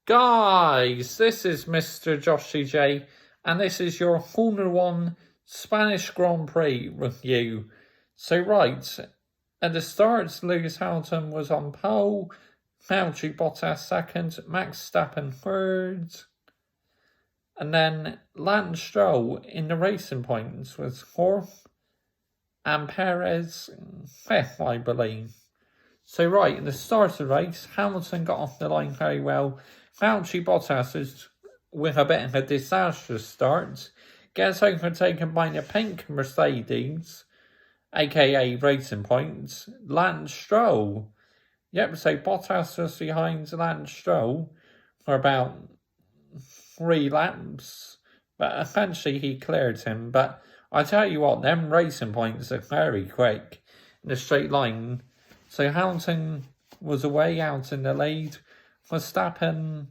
Guys, this is Mr. Joshy J, and this is your Formula 1 Spanish Grand Prix review. So right, at the start, Lewis Hamilton was on pole, Valtteri Bottas second, Max Verstappen third, and then Lance Stroll in the racing points was fourth, and Perez fifth, I believe. So right, at the start of the race, Hamilton got off the line very well. Valtteri Bottas is, with a bit of a disastrous start, gets overtaken by the pink Mercedes, aka Racing Points, Lance Stroll. Yep, so Bottas was behind Lance Stroll for about 3 laps, but eventually he cleared him. But I tell you what, them Racing Points are very quick in a straight line. So Hamilton was away out in the lead. Verstappen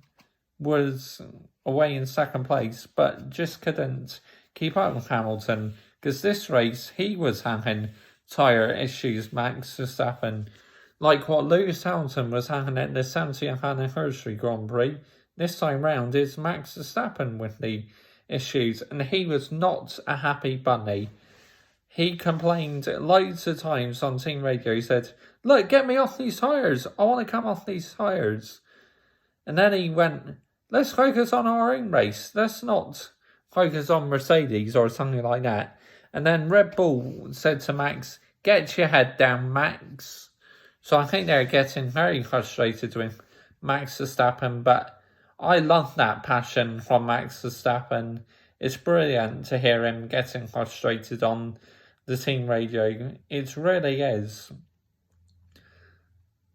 was away in second place, but just couldn't keep up with Hamilton, because this race he was having tyre issues, Max Verstappen. Like what Lewis Hamilton was having at the 70th anniversary Grand Prix, this time round is Max Verstappen with the issues, and he was not a happy bunny. He complained loads of times on team radio. He said, "Look, get me off these tyres. I want to come off these tyres." And then he went, "Let's focus on our own race. Let's not focus on Mercedes," or something like that. And then Red Bull said to Max, "Get your head down, Max." So I think they're getting very frustrated with Max Verstappen, but I love that passion from Max Verstappen. It's brilliant to hear him getting frustrated on the team radio. It really is.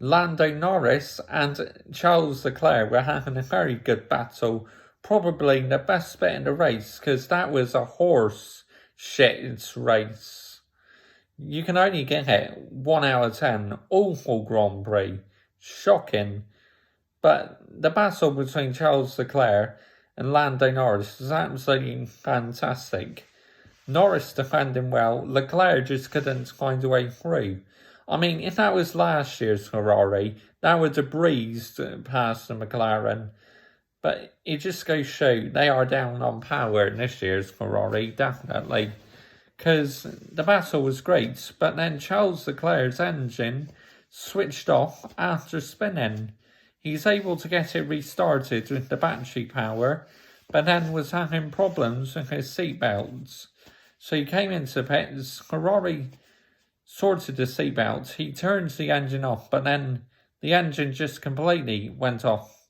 Lando Norris and Charles Leclerc were having a very good battle. Probably the best bit in the race, because that was a horse shit race. You can only get it 1 out of 10. Awful Grand Prix. Shocking. But the battle between Charles Leclerc and Lando Norris was absolutely fantastic. Norris defending well, Leclerc just couldn't find a way through. I mean, if that was last year's Ferrari, that would have breezed past the McLaren. But it just goes to show they are down on power in this year's Ferrari, definitely. Because the battle was great, but then Charles Leclerc's engine switched off after spinning. He's able to get it restarted with the battery power, but then was having problems with his seatbelts. So he came into pits, Ferrari sorted the seatbelt, he turns the engine off, but then the engine just completely went off.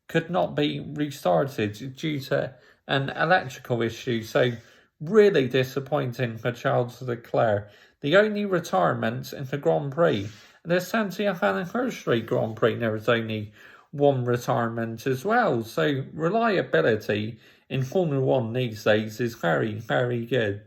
Could not be restarted due to an electrical issue, so really disappointing for Charles Leclerc. The only retirement in the Grand Prix. The 70th anniversary Grand Prix, there was only one retirement as well, so reliability in Formula 1 these days is very, very good.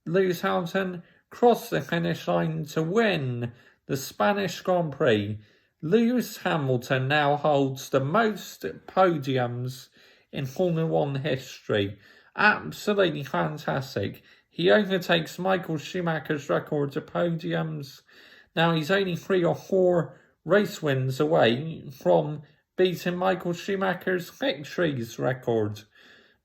Lewis Hamilton crossed the finish line to win the Spanish Grand Prix. Lewis Hamilton now holds the most podiums in Formula 1 history. Absolutely fantastic. He overtakes Michael Schumacher's record of podiums. Now he's only 3 or 4 race wins away from beating Michael Schumacher's victories record.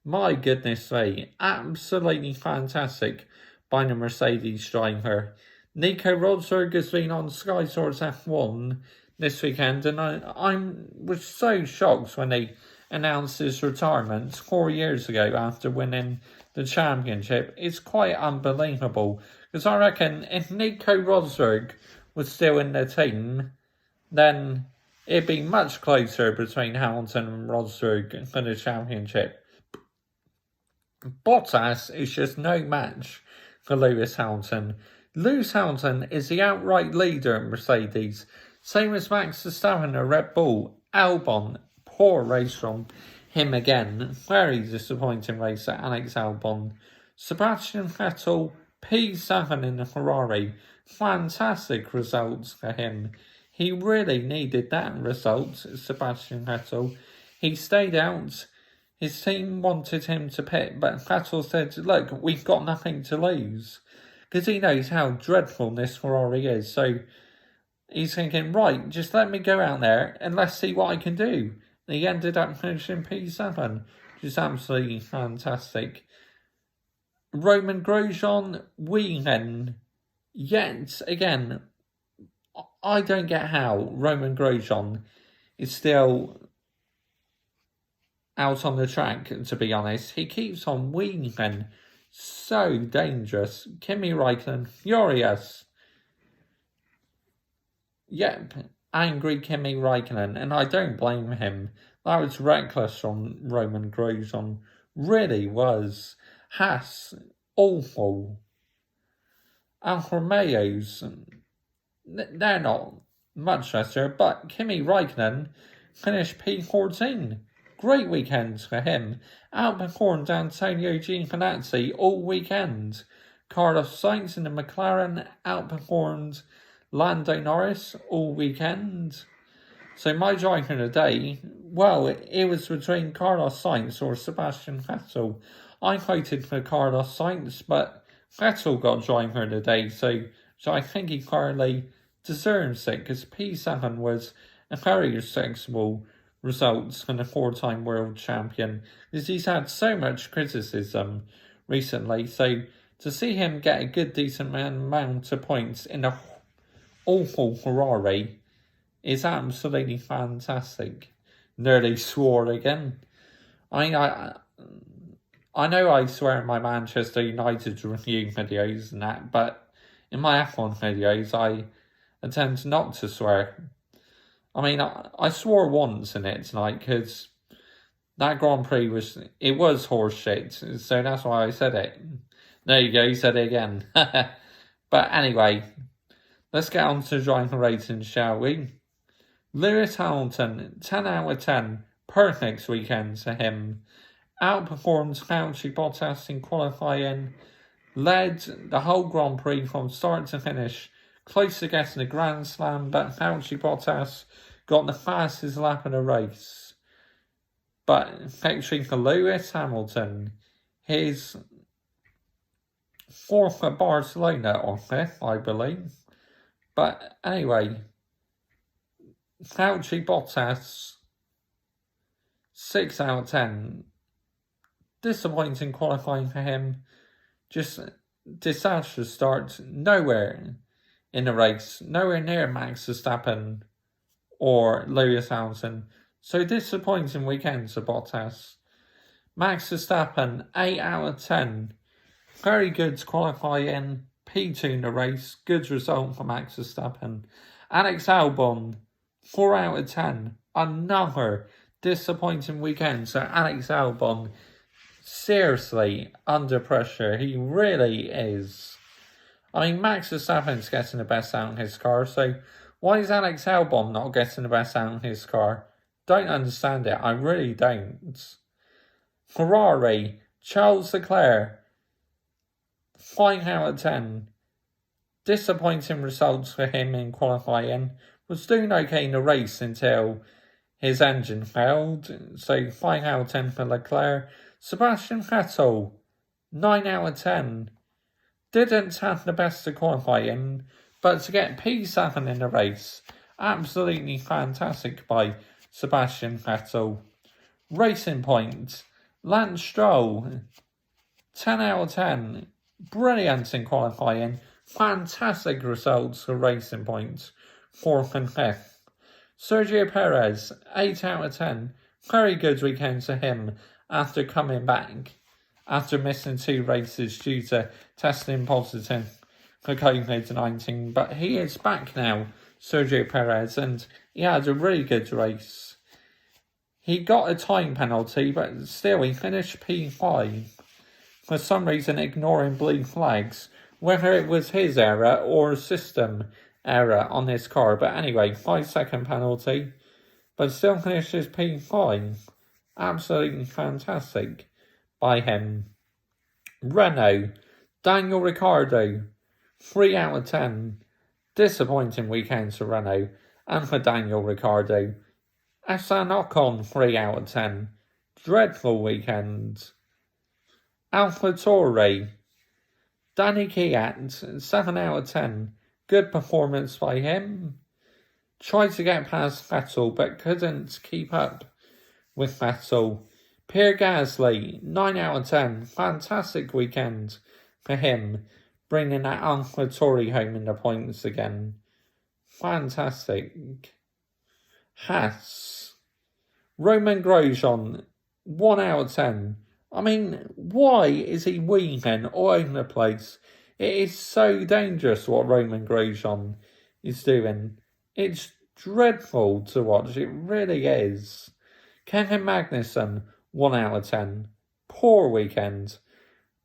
My goodness me, absolutely fantastic by the Mercedes driver. Nico Rosberg has been on Sky Sports F1 this weekend, and I was so shocked when they announced his retirement 4 years ago after winning the championship. It's quite unbelievable, because I reckon if Nico Rosberg was still in the team, then it'd be much closer between Hamilton and Rosberg for the championship. Bottas is just no match for Lewis Hamilton. Lewis Hamilton is the outright leader in Mercedes, same as Max Verstappen at Red Bull. Albon, poor race from him again. Very disappointing race at Alex Albon. Sebastian Vettel, P7 in the Ferrari. Fantastic results for him. He really needed that result, Sebastian Vettel. He stayed out. His team wanted him to pit, but Vettel said, "Look, we've got nothing to lose." Because he knows how dreadful this Ferrari is. So he's thinking, right, just let me go out there and let's see what I can do. And he ended up finishing P7, which is absolutely fantastic. Roman Grosjean winning. Yet again, I don't get how Roman Grosjean is still out on the track, to be honest. He keeps on winning. So dangerous. Kimi Räikkönen, furious. Yep, angry Kimi Räikkönen, and I don't blame him. That was reckless from Roman Grosjean. Really was. Haas, awful. Alfa Romeos, they're not much better, but Kimi Räikkönen finished P14. Great weekend for him. Outperformed Antonio Giovinazzi all weekend. Carlos Sainz in the McLaren outperformed Lando Norris all weekend. So my driver of the day, well, it was between Carlos Sainz or Sebastian Vettel. I voted for Carlos Sainz, but Vettel got driver of the day, so I think he fairly deserves it, because P7 was a very respectable result for the four-time world champion, because he's had so much criticism recently, so to see him get a good decent amount of points in a awful Ferrari is absolutely fantastic. Nearly swore again. I know I swear in my Manchester United review videos and that, but in my F1 videos I attempt not to swear. I mean, I swore once in it tonight because that Grand Prix was horse shit, so that's why I said it. There you go, you said it again. But anyway, let's get on to driver ratings, shall we? Lewis Hamilton, 10 out of 10, perfect weekend to him. Outperformed Valtteri Bottas in qualifying, led the whole Grand Prix from start to finish, close to getting a Grand Slam, but Valtteri Bottas got the fastest lap of the race. But victory for Lewis Hamilton, his fourth at Barcelona, or fifth, I believe. But anyway, Valtteri Bottas, 6 out of 10. Disappointing qualifying for him. Just disastrous start. Nowhere in the race. Nowhere near Max Verstappen or Lewis Hamilton. So disappointing weekend for Bottas. Max Verstappen, 8 out of 10. Very good qualifying. P2 in the race. Good result for Max Verstappen. Alex Albon, 4 out of 10. Another disappointing weekend. So Alex Albon, seriously under pressure. He really is. I mean, Max Verstappen's getting the best out in his car, so why is Alex Albon not getting the best out in his car? Don't understand it. I really don't. Ferrari, Charles Leclerc, 5 out of 10. Disappointing results for him in qualifying. Was doing okay in the race until his engine failed. So 5 out of 10 for Leclerc. Sebastian Vettel, 9 out of 10. Didn't have the best of qualifying, but to get P7 in the race, absolutely fantastic by Sebastian Vettel. Racing points, Lance Stroll, 10 out of 10. Brilliant in qualifying. Fantastic results for racing points. 4th and 5th. Sergio Perez, 8 out of 10. Very good weekend to him after coming back. After missing 2 races due to testing positive for COVID-19. But he is back now, Sergio Perez, and he had a really good race. He got a time penalty, but still he finished P5. For some reason ignoring blue flags, whether it was his error or a system error on his car. But anyway, 5-second penalty, but still finishes P5. Absolutely fantastic by him. Renault, Daniel Ricciardo, 3 out of 10. Disappointing weekend for Renault and for Daniel Ricciardo. Esteban Ocon, 3 out of 10. Dreadful weekend. AlphaTauri, Danny Kiat, 7 out of 10. Good performance by him. Tried to get past Vettel, but couldn't keep up with Vettel. Pierre Gasly, 9 out of 10. Fantastic weekend for him, bringing that AlphaTauri home in the points again. Fantastic. Haas, Roman Grosjean, 1 out of 10. I mean, why is he weaving all over the place? It is so dangerous what Roman Grosjean is doing. It's dreadful to watch. It really is. Kevin Magnussen, 1 out of 10. Poor weekend.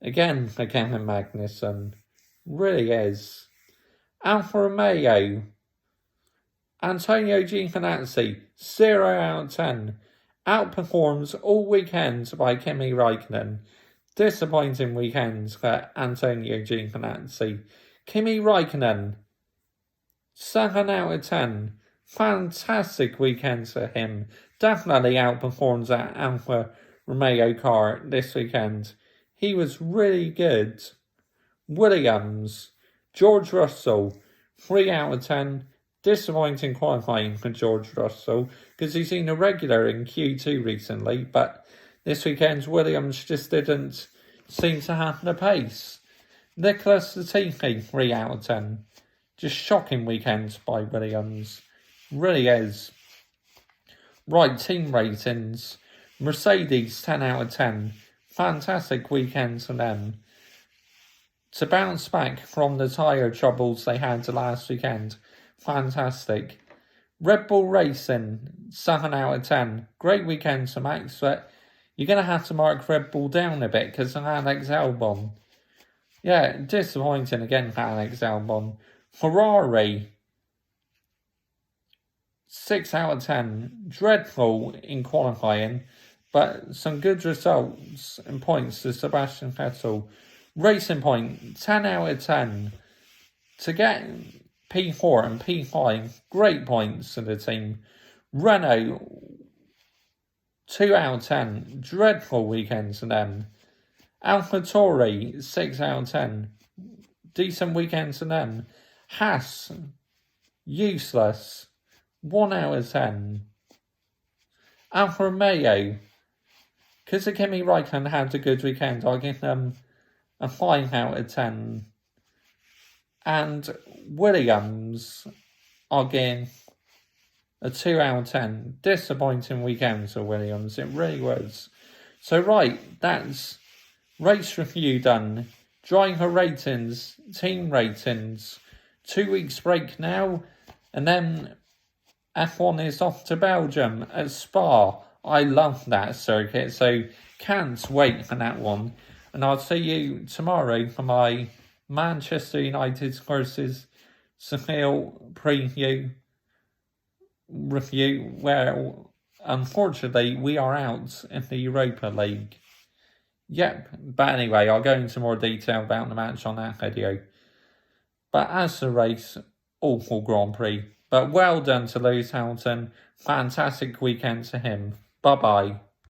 Again for Kevin Magnussen. Really is. Alfa Romeo, Antonio Giovinazzi, 0 out of 10. Outperforms all weekends by Kimi Raikkonen. Disappointing weekend for Antonio Giovinazzi. Kimi Raikkonen, 7 out of 10. Fantastic weekend for him. Definitely outperforms that Alfa Romeo car this weekend. He was really good. Williams, George Russell, 3 out of 10. Disappointing qualifying for George Russell because he's been a regular in Q2 recently, but this weekend Williams just didn't seem to have the pace. Nicholas Latifi, 3 out of 10. Just shocking weekend by Williams. Really is. Right, team ratings. Mercedes, 10 out of 10. Fantastic weekend for them. To bounce back from the tyre troubles they had last weekend. Fantastic. Red Bull Racing, 7 out of 10. Great weekend for Max, but you're going to have to mark Red Bull down a bit because of Alex Albon. Yeah, disappointing again for Alex Albon. Ferrari, 6 out of 10. Dreadful in qualifying, but some good results and points to Sebastian Vettel. Racing Point, 10 out of 10. To get P4 and P5, great points to the team. Renault, 2 out of 10. Dreadful weekend to them. AlphaTauri, 6 out of 10. Decent weekend to them. Haas, useless. 1 out of 10. Alfa Romeo, because Kimi Raikkonen had a good weekend, I'll give them a 5 out of 10. And Williams, I'll give a 2 out of 10. Disappointing weekend for Williams, it really was. So right, that's race review done. Driver ratings, team ratings. 2 weeks break now, and then F1 is off to Belgium at Spa. I love that circuit, so can't wait for that one. And I'll see you tomorrow for my Manchester United versus Seville preview review, where unfortunately we are out in the Europa League. Yep, but anyway, I'll go into more detail about the match on that video. But as the race, awful Grand Prix. But well done to Lewis Hamilton. Fantastic weekend to him. Bye-bye.